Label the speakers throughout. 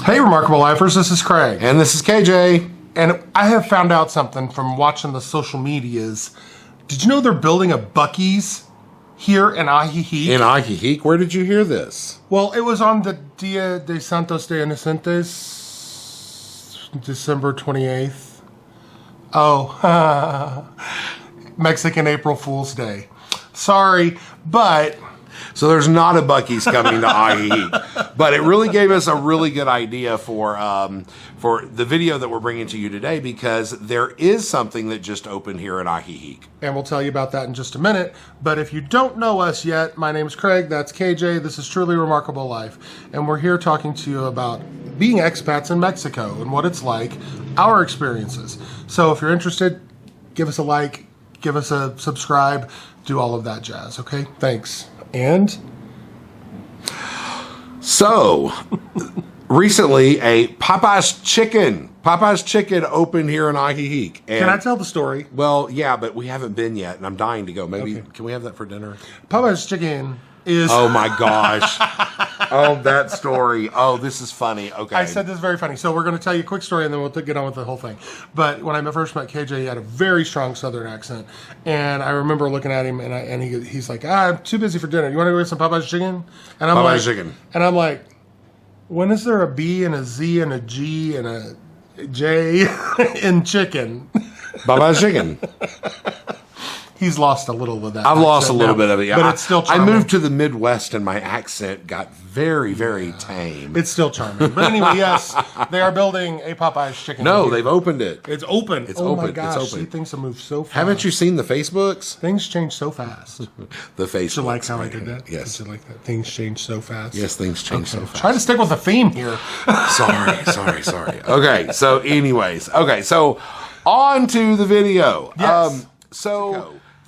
Speaker 1: Hey, Remarkable Lifers, this is Craig.
Speaker 2: And this is KJ.
Speaker 1: And I have found out something from watching the social medias. Did you know they're building a Buc-ee's here in Ajijic?
Speaker 2: In Ajijic? Where did you hear this?
Speaker 1: Well, it was on the Dia de Santos de Inocentes, December 28th. Oh, Mexican April Fool's Day. Sorry, but...
Speaker 2: So there's not a Buc-ee's coming to Ajijic, but it really gave us a really good idea for the video that we're bringing to you today, because there is something that just opened here in Ajijic.
Speaker 1: And we'll tell you about that in just a minute. But if you don't know us yet, my name's Craig, that's KJ, this is Truly Remarkable Life. And we're here talking to you about being expats in Mexico and what it's like, our experiences. So if you're interested, give us a like, give us a subscribe, do all of that jazz, okay? Thanks. And
Speaker 2: so recently, a Popeye's Chicken opened here in Ajijic. And,
Speaker 1: can I tell the story?
Speaker 2: Well, yeah, but we haven't been yet, and I'm dying to go. Maybe Can we have that for dinner?
Speaker 1: Popeye's Chicken is...
Speaker 2: Oh my gosh. Oh, that story. Oh, this is funny. Okay.
Speaker 1: I said this is very funny. So we're going to tell you a quick story and then we'll get on with the whole thing. But when I first met KJ, he had a very strong Southern accent. And I remember looking at him and he's like, I'm too busy for dinner. You want to go get some Popeye's Chicken? And I'm
Speaker 2: Popeye's Chicken.
Speaker 1: And I'm like, when is there a B and a Z and a G and a J in chicken?
Speaker 2: Popeye's Chicken.
Speaker 1: He's lost a little of that.
Speaker 2: I've lost a little bit of it, yeah.
Speaker 1: But it's still charming.
Speaker 2: I moved to the Midwest and my accent got very, very tame.
Speaker 1: It's still charming. But anyway, yes, they are building a Popeye's Chicken.
Speaker 2: No, they've opened it.
Speaker 1: It's open.
Speaker 2: It's
Speaker 1: oh
Speaker 2: open.
Speaker 1: My gosh,
Speaker 2: it's open.
Speaker 1: Things have moved so fast.
Speaker 2: Haven't you seen the Facebooks?
Speaker 1: Things change so fast.
Speaker 2: The Facebooks.
Speaker 1: Did you like how I did that?
Speaker 2: Yes.
Speaker 1: Did you like that? Things change so fast.
Speaker 2: Yes, things change so fast.
Speaker 1: Try to stick with the theme here.
Speaker 2: Sorry. Okay, so anyways. Okay, so on to the video.
Speaker 1: Yes.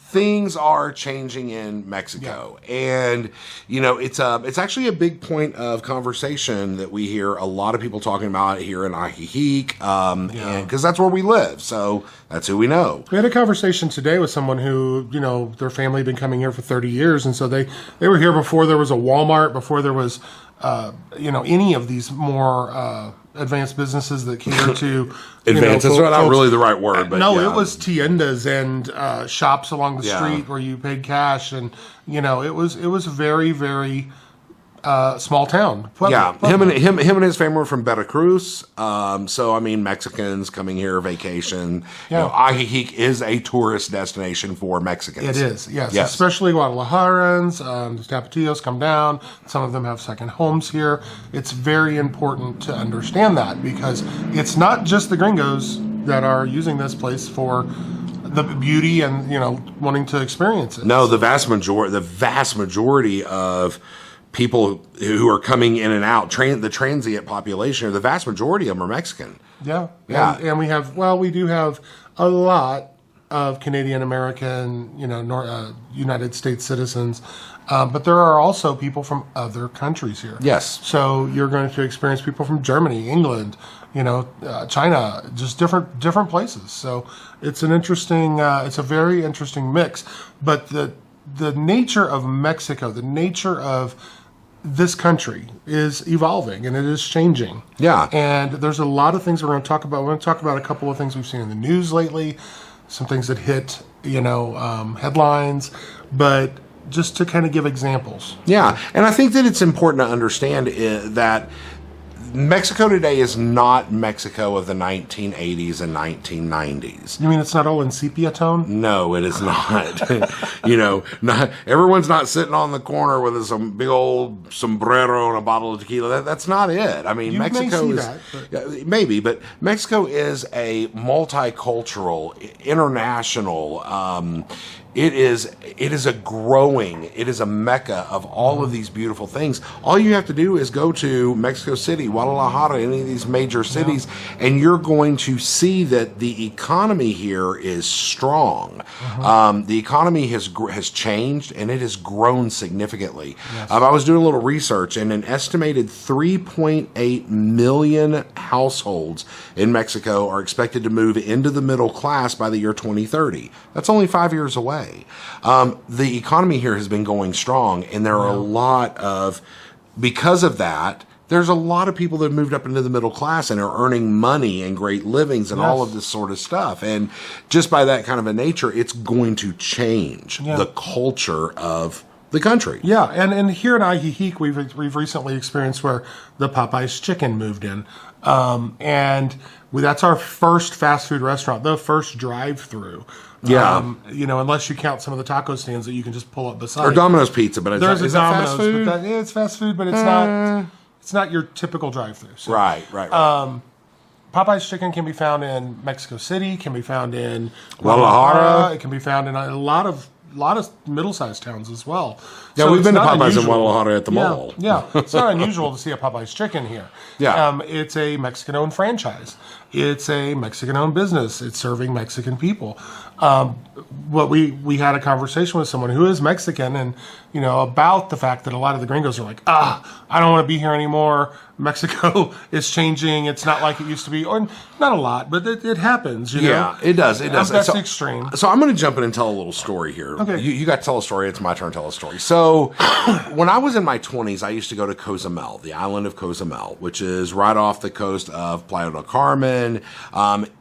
Speaker 2: Things are changing in Mexico, and it's actually a big point of conversation that we hear a lot of people talking about here in Ajijic, because that's where we live, so that's who we know.
Speaker 1: We had a conversation today with someone who, their family had been coming here for 30 years, and so they were here before there was a Walmart, before there was any of these more advanced businesses that cater to
Speaker 2: advanced. That's not really the right word, but
Speaker 1: no, it was tiendas and shops along the street where you paid cash, and it was very, very small town.
Speaker 2: Pueblo. Him and his family were from Veracruz. So I mean, Mexicans coming here vacation.
Speaker 1: Yeah.
Speaker 2: Ajijic is a tourist destination for Mexicans.
Speaker 1: It is, yes. Especially Guadalajarans, the Tapatíos come down. Some of them have second homes here. It's very important to understand that, because it's not just the gringos that are using this place for the beauty and wanting to experience it.
Speaker 2: No, the vast majority of people who are coming in and out, the transient population, or the vast majority of them are Mexican.
Speaker 1: Yeah. And we do have a lot of Canadian American, United States citizens, but there are also people from other countries here.
Speaker 2: Yes.
Speaker 1: So you're going to experience people from Germany, England, China, just different places. So it's it's a very interesting mix. But the nature of Mexico, the nature of this country is evolving and it is changing.
Speaker 2: Yeah.
Speaker 1: And there's a lot of things we're going to talk about. We're going to talk about a couple of things we've seen in the news lately, some things that hit, headlines, but just to kind of give examples.
Speaker 2: Yeah. And I think that it's important to understand that Mexico today is not Mexico of the 1980s and 1990s.
Speaker 1: You mean it's not all in sepia tone?
Speaker 2: No, it is not. Not everyone's not sitting on the corner with some big old sombrero and a bottle of tequila. That's not it. I mean, Mexico maybe, but Mexico is a multicultural, international. It is a mecca of all of these beautiful things. All you have to do is go to Mexico City, Guadalajara, any of these major cities, and you're going to see that the economy here is strong. The economy has changed, and it has grown significantly.
Speaker 1: Yes.
Speaker 2: I was doing a little research, and an estimated 3.8 million households in Mexico are expected to move into the middle class by the year 2030. That's only 5 years away. The economy here has been going strong, and there are a lot of, because of that, there's a lot of people that have moved up into the middle class and are earning money and great livings and all of this sort of stuff. And just by that kind of a nature, it's going to change the culture of the country.
Speaker 1: Yeah, and here in Ajijic, we've recently experienced where the Popeye's Chicken moved in. That's our first fast food restaurant, the first drive-through.
Speaker 2: Yeah.
Speaker 1: Unless you count some of the taco stands that you can just pull up beside.
Speaker 2: Or Domino's Pizza, but
Speaker 1: there's
Speaker 2: is
Speaker 1: a
Speaker 2: that
Speaker 1: Domino's,
Speaker 2: fast food?
Speaker 1: It's fast food, but it's not your typical drive-through. So.
Speaker 2: Right.
Speaker 1: Popeye's Chicken can be found in Mexico City, can be found in
Speaker 2: Guadalajara.
Speaker 1: It can be found in a lot of middle-sized towns as well.
Speaker 2: Yeah,
Speaker 1: so
Speaker 2: we've been to Popeye's
Speaker 1: unusual.
Speaker 2: in Guadalajara at the mall.
Speaker 1: Yeah, it's not unusual to see a Popeye's Chicken here.
Speaker 2: Yeah.
Speaker 1: It's a Mexican-owned franchise. It's a Mexican-owned business. It's serving Mexican people. We had a conversation with someone who is Mexican, and about the fact that a lot of the gringos are like, I don't want to be here anymore. Mexico is changing. It's not like it used to be, or not a lot, but it happens.
Speaker 2: Yeah, it does. It does.
Speaker 1: That's extreme.
Speaker 2: So I'm going to jump in and tell a little story here.
Speaker 1: Okay.
Speaker 2: You got to tell a story. It's my turn to tell a story. So when I was in my 20s, I used to go to Cozumel, the island of Cozumel, which is right off the coast of Playa del Carmen.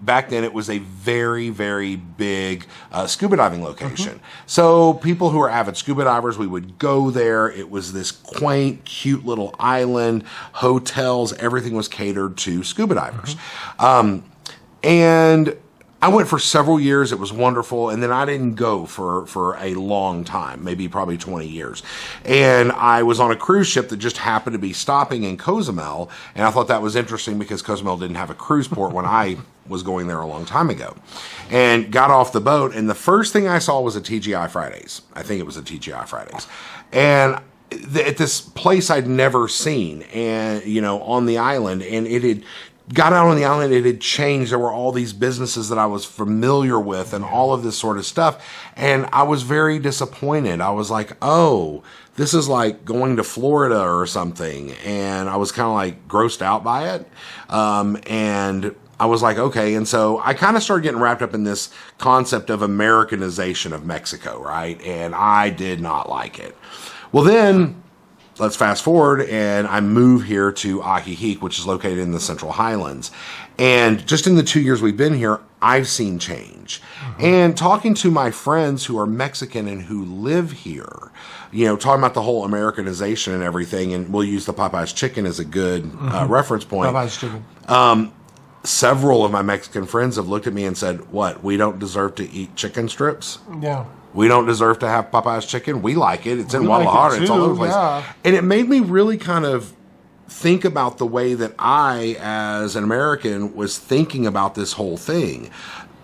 Speaker 2: Back then, it was a very, very big scuba diving location. So people who are avid scuba divers, we would go there. It was this quaint, cute little island, hotels, everything was catered to scuba divers. And I went for several years. It was wonderful. And then I didn't go for a long time, probably 20 years. And I was on a cruise ship that just happened to be stopping in Cozumel. And I thought that was interesting because Cozumel didn't have a cruise port when I was going there a long time ago. And got off the boat. And the first thing I saw was a TGI Fridays. I think it was a TGI Fridays. And at this place I'd never seen, and on the island, and it had got out on the island, it had changed. There were all these businesses that I was familiar with and all of this sort of stuff. And I was very disappointed. I was like, oh, this is like going to Florida or something. And I was kind of like grossed out by it. And I was like, okay. And so I kind of started getting wrapped up in this concept of Americanization of Mexico, right? And I did not like it. Well, then let's fast forward, and I move here to Ajijic, which is located in the Central Highlands. And just in the 2 years we've been here, I've seen change. And talking to my friends who are Mexican and who live here, talking about the whole Americanization and everything, and we'll use the Popeye's Chicken as a good reference point.
Speaker 1: Popeye's Chicken.
Speaker 2: Several of my Mexican friends have looked at me and said, what, we don't deserve to eat chicken strips?
Speaker 1: Yeah.
Speaker 2: We don't deserve to have Popeye's Chicken. We like it. It's in Guadalajara. It's all over the place.
Speaker 1: Yeah.
Speaker 2: And it made me really kind of think about the way that I, as an American, was thinking about this whole thing.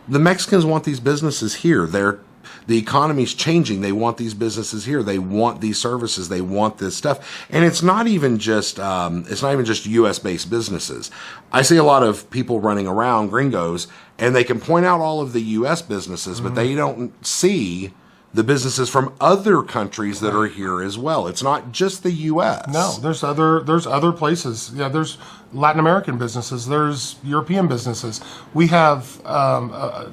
Speaker 2: The Mexicans want these businesses here. The economy's changing. They want these businesses here. They want these services. They want this stuff. And it's not even just U.S. based businesses. I see a lot of people running around, gringos, and they can point out all of the U.S. businesses, but they don't see the businesses from other countries that are here as well. It's not just the U.S.
Speaker 1: No, there's other places. Yeah, there's Latin American businesses. There's European businesses. We have a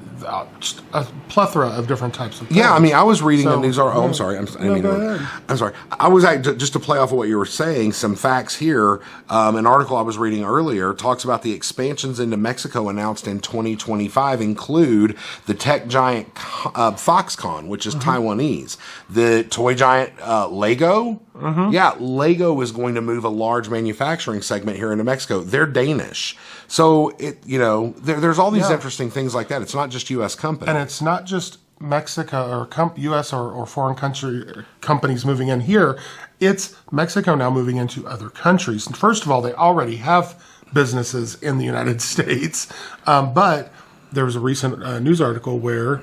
Speaker 1: plethora of different types of things.
Speaker 2: Yeah, I mean, I was reading a news article. Oh, I'm sorry.
Speaker 1: Go ahead.
Speaker 2: I'm sorry. I was just to play off of what you were saying, some facts here. An article I was reading earlier talks about the expansions into Mexico announced in 2025 include the tech giant Foxconn, which is Taiwanese, the toy giant Lego. Yeah, Lego is going to move a large manufacturing segment here into Mexico. They're Danish. So, there's all these interesting things like that. It's not just U.S. companies.
Speaker 1: And it's not just Mexico or U.S. or foreign companies moving in here. It's Mexico now moving into other countries. And first of all, they already have businesses in the United States. But there was a recent news article where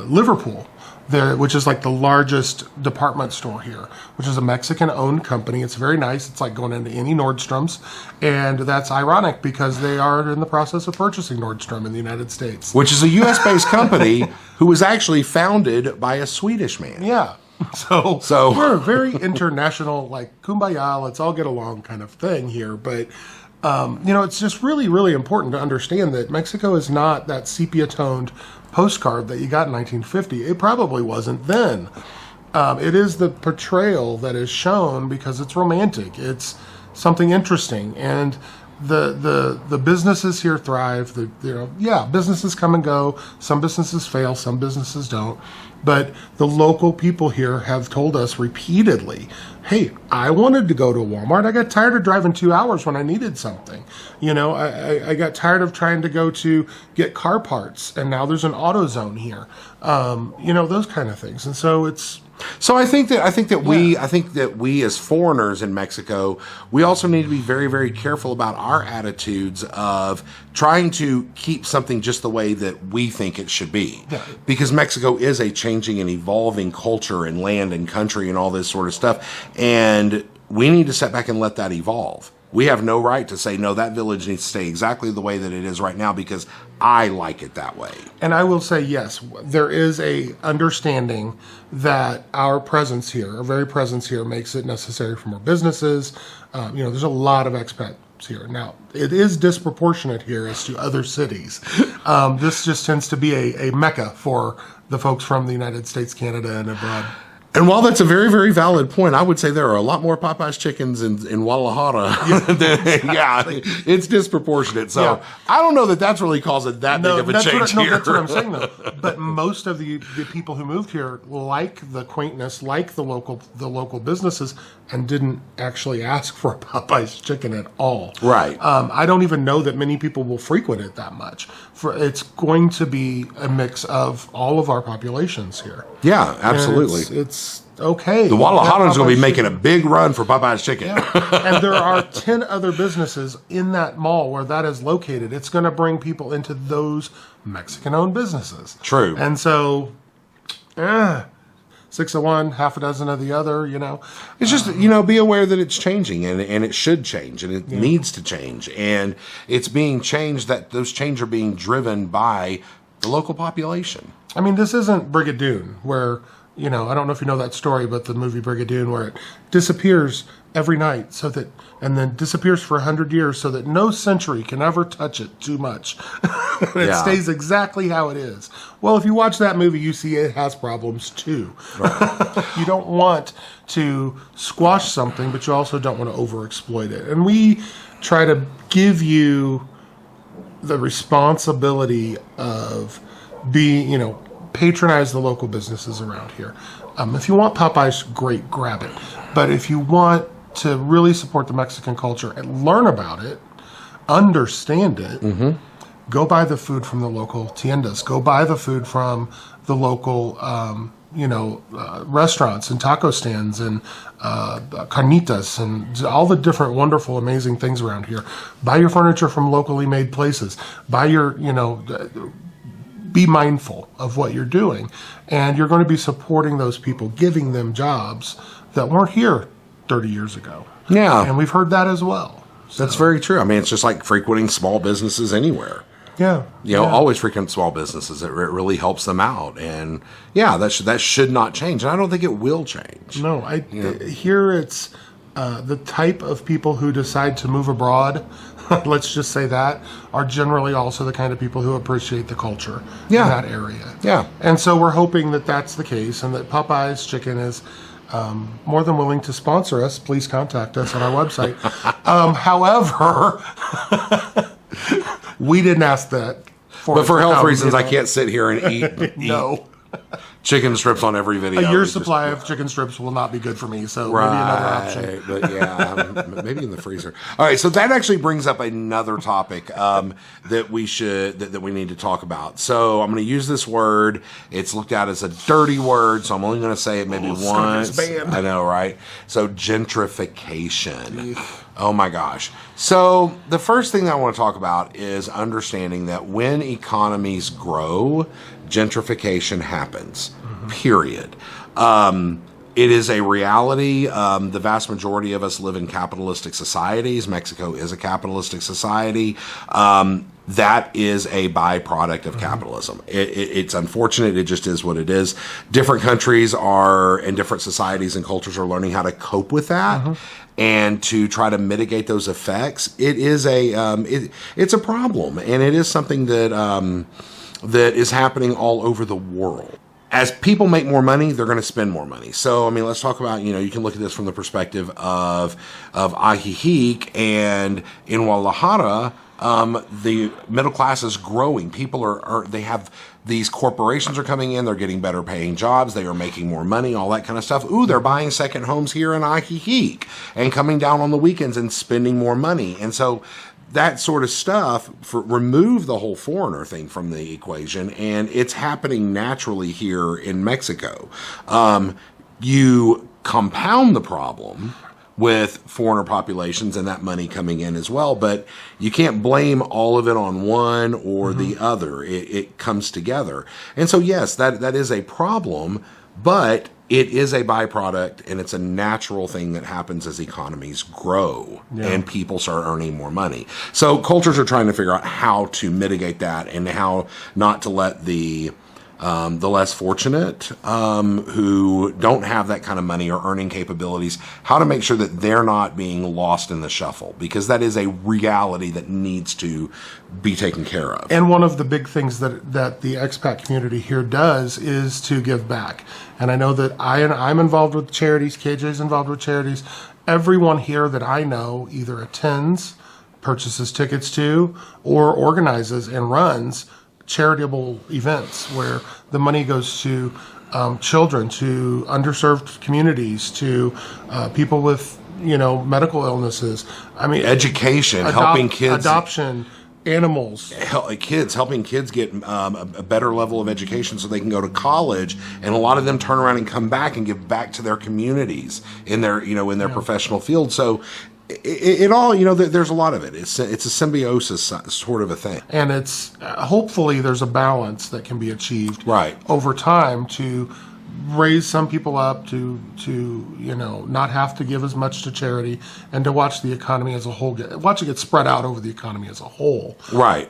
Speaker 1: Liverpool, which is like the largest department store here, which is a Mexican-owned company. It's very nice. It's like going into any Nordstrom's. And that's ironic because they are in the process of purchasing Nordstrom in the United States.
Speaker 2: Which is a U.S.-based company who was actually founded by a Swedish man.
Speaker 1: Yeah. So we're a very international, like, kumbaya, let's all get along kind of thing here. But, it's just really, really important to understand that Mexico is not that sepia-toned postcard that you got in 1950. It probably wasn't then. It is the portrayal that is shown because it's romantic. It's something interesting. And the businesses here thrive. Businesses come and go. Some businesses fail, some businesses don't. But the local people here have told us repeatedly, hey, I wanted to go to Walmart. I got tired of driving 2 hours when I needed something. I got tired of trying to go to get car parts, and now there's an AutoZone here. Those kind of things. And so it's...
Speaker 2: So I think that we as foreigners in Mexico, we also need to be very, very careful about our attitudes of trying to keep something just the way that we think it should be. Yeah. Because Mexico is a changing and evolving culture and land and country and all this sort of stuff. And we need to step back and let that evolve. We have no right to say, no, that village needs to stay exactly the way that it is right now because I like it that way.
Speaker 1: And I will say, yes, there is a understanding that our presence here, our very presence here, makes it necessary for more businesses. There's a lot of expats here. Now, it is disproportionate here as to other cities. This just tends to be a mecca for the folks from the United States, Canada, and abroad.
Speaker 2: And while that's a very, very valid point, I would say there are a lot more Popeye's chickens in Guadalajara. Yeah, it's disproportionate. So I don't know that that's really causing that big of a change here.
Speaker 1: No, that's what I'm saying, though. But most of the people who moved here like the quaintness, like the local businesses, and didn't actually ask for a Popeye's chicken at all.
Speaker 2: Right.
Speaker 1: I don't even know that many people will frequent it that much. It's going to be a mix of all of our populations here.
Speaker 2: Yeah, absolutely.
Speaker 1: It's okay.
Speaker 2: The Guadalajarans going to be making a big run for Popeye's chicken.
Speaker 1: Yeah. And there are 10 other businesses in that mall where that is located. It's going to bring people into those Mexican-owned businesses.
Speaker 2: True.
Speaker 1: And so, 6 of one, half a dozen of the other,
Speaker 2: It's just, be aware that it's changing and it should change and it needs to change. And it's being changed, that those changes are being driven by the local population.
Speaker 1: I mean, this isn't Brigadoon where, I don't know if you know that story, but the movie Brigadoon where it disappears every night and then disappears for 100 years so that no century can ever touch it too much. It stays exactly how it is. Well, if you watch that movie, you see it has problems too. Right. You don't want to squash something, but you also don't want to overexploit it. And we try to give you the responsibility of patronize the local businesses around here. If you want Popeyes, great, grab it. But if you want to really support the Mexican culture and learn about it, understand it, go buy the food from the local tiendas. Go buy the food from the local, restaurants and taco stands and carnitas and all the different wonderful, amazing things around here. Buy your furniture from locally made places. Buy your, be mindful of what you're doing. And you're going to be supporting those people, giving them jobs that weren't here 30 years ago.
Speaker 2: Yeah.
Speaker 1: And we've heard that as well.
Speaker 2: That's very true. I mean, it's just like frequenting small businesses anywhere.
Speaker 1: Yeah.
Speaker 2: Always frequent small businesses. It really helps them out. And that should not change. And I don't think it will change.
Speaker 1: No, here it's the type of people who decide to move abroad, let's just say that, are generally also the kind of people who appreciate the culture in that area.
Speaker 2: Yeah.
Speaker 1: And so we're hoping that that's the case and that Popeye's Chicken is more than willing to sponsor us. Please contact us on our website. However, we didn't ask that.
Speaker 2: But for health reasons, I can't sit here and eat
Speaker 1: no
Speaker 2: chicken strips on every video.
Speaker 1: A year's supply of chicken strips will not be good for me, so maybe another option.
Speaker 2: But maybe in the freezer. All right, so that actually brings up another topic that we need to talk about. So I'm going to use this word. It's looked at as a dirty word, so I'm only going to say it maybe once. I know, right? So gentrification. Oh my gosh. So the first thing I want to talk about is understanding that when economies grow, gentrification happens, period. It is a reality. The vast majority of us live in capitalistic societies. Mexico is a capitalistic society. That is a byproduct of capitalism. It's unfortunate. It just is what it is. Different countries and different societies and cultures are learning how to cope with that and to try to mitigate those effects. It is it's a problem, and it is something that is happening all over the world. as people make more money, they're going to spend more money. So, I mean, let's talk about, you can look at this from the perspective of Ajijic, and in Guadalajara, the middle class is growing. People they have these corporations are coming in. They're getting better paying jobs. They are making more money, all that kind of stuff. Ooh, they're buying second homes here in Ajijic and coming down on the weekends and spending more money. And so that sort of stuff, remove the whole foreigner thing from the equation, and it's happening naturally here in Mexico. You compound the problem with foreigner populations and that money coming in as well, but you can't blame all of it on one or the other. It comes together. And so, yes, that is a problem, but it is a byproduct, and it's a natural thing that happens as economies grow and people start earning more money. So cultures are trying to figure out how to mitigate that and how not to let the less fortunate who don't have that kind of money or earning capabilities, how to make sure that they're not being lost in the shuffle, because that is a reality that needs to be taken care of.
Speaker 1: And one of the big things that the expat community here does is to give back. And I know that I'm involved with charities, KJ's involved with charities. Everyone here that I know either attends, purchases tickets to, or organizes and runs charitable events where the money goes to children, to underserved communities, to people with medical illnesses. I mean,
Speaker 2: education, helping kids,
Speaker 1: adoption, animals,
Speaker 2: helping kids get a better level of education so they can go to college, and a lot of them turn around and come back and give back to their communities in their professional field. So it all, there's a lot of it. It's a symbiosis sort of a thing, and
Speaker 1: it's hopefully there's a balance that can be achieved over time to raise some people up to not have to give as much to charity, and to watch the economy as a whole watch it get spread out over the economy as a whole.
Speaker 2: Right.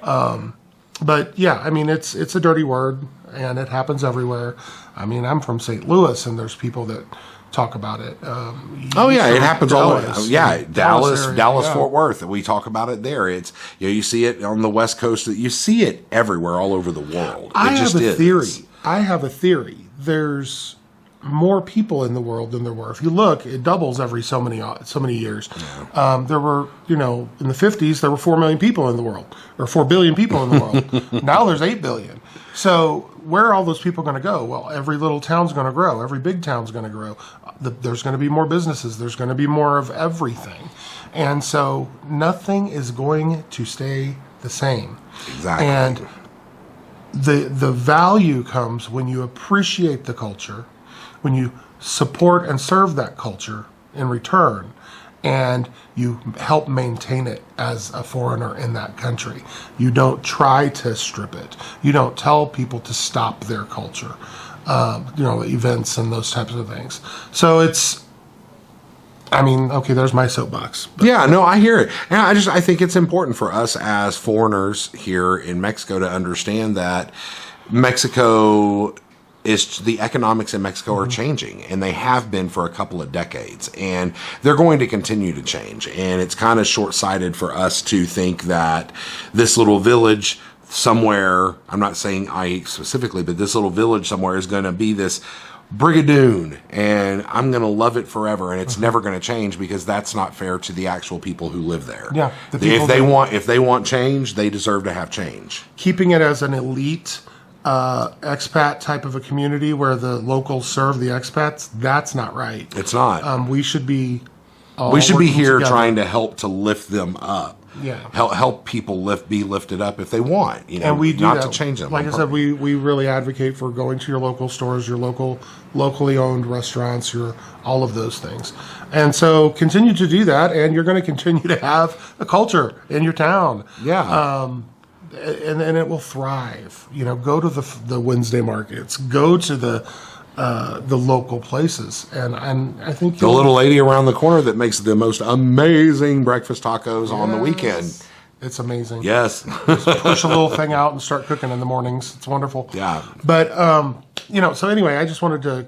Speaker 1: But yeah, I mean, it's a dirty word, and it happens everywhere. I mean, I'm from St. Louis, and there's people that talk about it.
Speaker 2: It happens all over. Yeah, Dallas, Fort Worth. We talk about it there. It's you see it on the West Coast. You see it everywhere, all over the world.
Speaker 1: I have a theory. There's more people in the world than there were. If you look, it doubles every so many years. Yeah. There were, in the 50s, there were 4 million people in the world, or 4 billion people in the world. Now there's 8 billion. So where are all those people going to go? Well, every little town's going to grow. Every big town's going to grow. There's going to be more businesses. There's going to be more of everything. And so nothing is going to stay the same.
Speaker 2: Exactly.
Speaker 1: And the value comes when you appreciate the culture, when you support and serve that culture in return, and you help maintain it as a foreigner in that country. You don't try to strip it. You don't tell people to stop their culture, events and those types of things. So there's my soapbox.
Speaker 2: Yeah, no, I hear it. And I think it's important for us as foreigners here in Mexico to understand that the economics in Mexico are changing, and they have been for a couple of decades, and they're going to continue to change. And it's kind of short-sighted for us to think that this little village somewhere, I'm not saying I specifically, but this little village somewhere is going to be this Brigadoon, and I'm going to love it forever, and it's never going to change, because that's not fair to the actual people who live there.
Speaker 1: Yeah,
Speaker 2: if they want change, they deserve to have change.
Speaker 1: Keeping it as an elite expat type of a community where the locals serve the expats, that's not right.
Speaker 2: It's not.
Speaker 1: We should be
Speaker 2: here
Speaker 1: together,
Speaker 2: trying to help to lift them up.
Speaker 1: Yeah,
Speaker 2: help people be lifted up if they want.
Speaker 1: And we do
Speaker 2: not
Speaker 1: that.
Speaker 2: To change them.
Speaker 1: Like I said, we really advocate for going to your local stores, your locally owned restaurants, all of those things. And so continue to do that, and you're going to continue to have a culture in your town.
Speaker 2: Yeah.
Speaker 1: And it will thrive. Go to the Wednesday markets. Go to the local places, and I think
Speaker 2: the little lady around the corner that makes the most amazing breakfast tacos on the weekend.
Speaker 1: It's amazing.
Speaker 2: Yes.
Speaker 1: Just push a little thing out and start cooking in the mornings. It's wonderful.
Speaker 2: Yeah.
Speaker 1: But so anyway, I just wanted to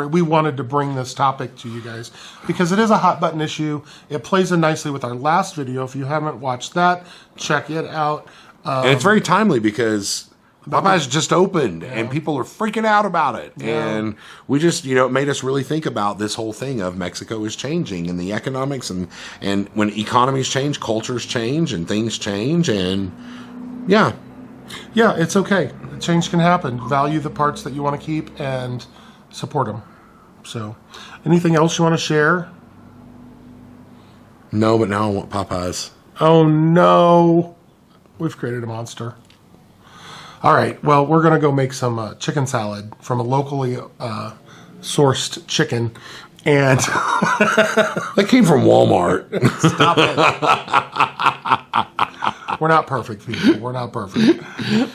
Speaker 1: we wanted to bring this topic to you guys because it is a hot button issue. It plays in nicely with our last video. If you haven't watched that, check it out.
Speaker 2: And it's very timely because Popeyes just opened, and people are freaking out about it. Yeah. And we just, it made us really think about this whole thing of Mexico is changing, and the economics, and when economies change, cultures change, and things change, and yeah,
Speaker 1: it's okay. Change can happen. Value the parts that you want to keep and support them. So, anything else you want to share?
Speaker 2: No, but now I want Popeyes.
Speaker 1: Oh no, we've created a monster. All right, well, we're going to go make some chicken salad from a locally sourced chicken. And
Speaker 2: that came from Walmart.
Speaker 1: Stop it. We're not perfect, people. We're not perfect.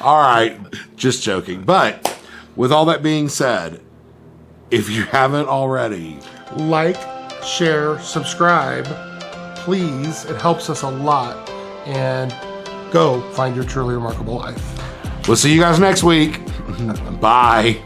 Speaker 2: All right, just joking. But with all that being said, if you haven't already,
Speaker 1: like, share, subscribe, please. It helps us a lot. And go find your truly remarkable life.
Speaker 2: We'll see you guys next week. Bye.